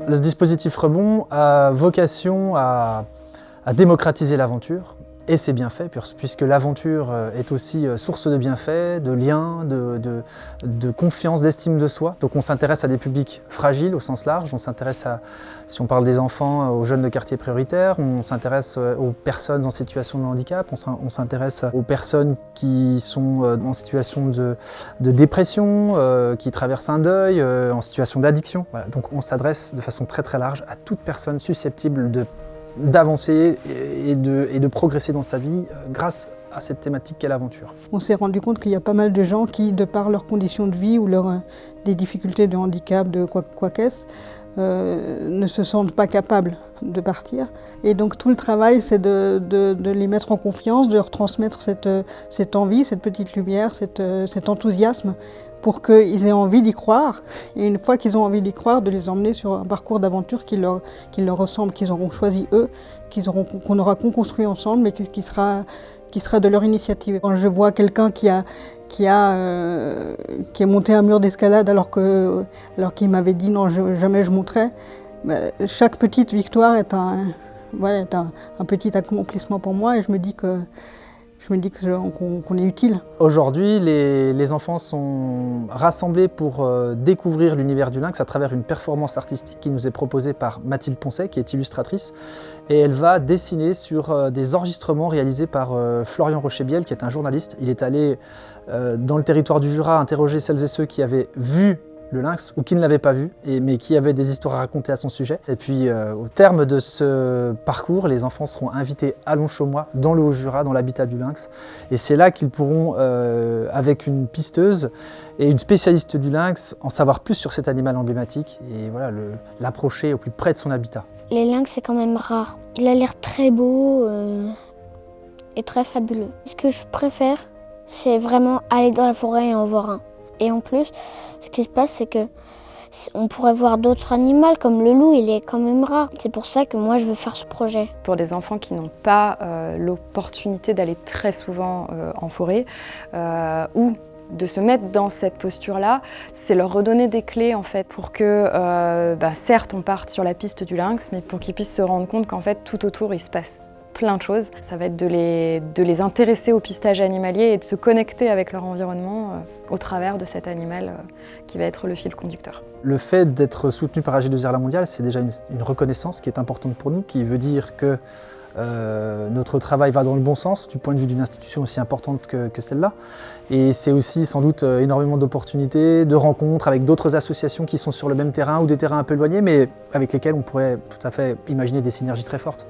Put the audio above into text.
Le dispositif Rebond a vocation à démocratiser l'aventure et ses bienfaits, puisque l'aventure est aussi source de bienfaits, de liens, de confiance, d'estime de soi. Donc on s'intéresse à des publics fragiles au sens large, on s'intéresse à, si on parle des enfants, aux jeunes de quartiers prioritaires, on s'intéresse aux personnes en situation de handicap, on s'intéresse aux personnes qui sont en situation de dépression, qui traversent un deuil, en situation d'addiction. Voilà. Donc on s'adresse de façon très très large à toute personne susceptible d'avancer et de progresser dans sa vie grâce à cette thématique qu'est l'aventure. On s'est rendu compte qu'il y a pas mal de gens qui, de par leurs conditions de vie ou des difficultés de handicap, de quoi qu'est-ce, ne se sentent pas capables de partir. Et donc tout le travail, c'est de les mettre en confiance, de leur transmettre cette envie, cette petite lumière, cet enthousiasme, pour qu'ils aient envie d'y croire. Et une fois qu'ils ont envie d'y croire, de les emmener sur un parcours d'aventure qui leur ressemble, qu'ils auront choisi eux, qu'on aura construit ensemble, mais qui sera de leur initiative. Quand je vois quelqu'un qui est monté un mur d'escalade alors qu'il m'avait dit non, jamais je monterai, chaque petite victoire est un petit accomplissement pour moi, et je me dis qu'on est utile. Aujourd'hui, les enfants sont rassemblés pour découvrir l'univers du lynx à travers une performance artistique qui nous est proposée par Mathilde Poncet, qui est illustratrice. Et elle va dessiner sur des enregistrements réalisés par Florian Rochebiel, qui est un journaliste. Il est allé dans le territoire du Jura interroger celles et ceux qui avaient vu le lynx, ou qui ne l'avaient pas vu, mais qui avaient des histoires à raconter à son sujet. Et puis au terme de ce parcours, les enfants seront invités à Longchaumois, dans le Haut-Jura, dans l'habitat du lynx. Et c'est là qu'ils pourront, avec une pisteuse et une spécialiste du lynx, en savoir plus sur cet animal emblématique et voilà, l'approcher au plus près de son habitat. Les lynx, c'est quand même rare. Il a l'air très beau et très fabuleux. Ce que je préfère, c'est vraiment aller dans la forêt et en voir un. Et en plus, ce qui se passe, c'est qu'on pourrait voir d'autres animaux, comme le loup, il est quand même rare. C'est pour ça que moi, je veux faire ce projet. Pour des enfants qui n'ont pas l'opportunité d'aller très souvent en forêt, ou de se mettre dans cette posture-là, c'est leur redonner des clés en fait, pour que, certes, on parte sur la piste du lynx, mais pour qu'ils puissent se rendre compte qu'en fait, tout autour, il se passe plein de choses. Ça va être de les intéresser au pistage animalier et de se connecter avec leur environnement au travers de cet animal qui va être le fil conducteur. Le fait d'être soutenu par AG2R La Mondiale, c'est déjà une reconnaissance qui est importante pour nous, qui veut dire que notre travail va dans le bon sens du point de vue d'une institution aussi importante que celle-là. Et c'est aussi sans doute énormément d'opportunités, de rencontres avec d'autres associations qui sont sur le même terrain ou des terrains un peu éloignés, mais avec lesquels on pourrait tout à fait imaginer des synergies très fortes.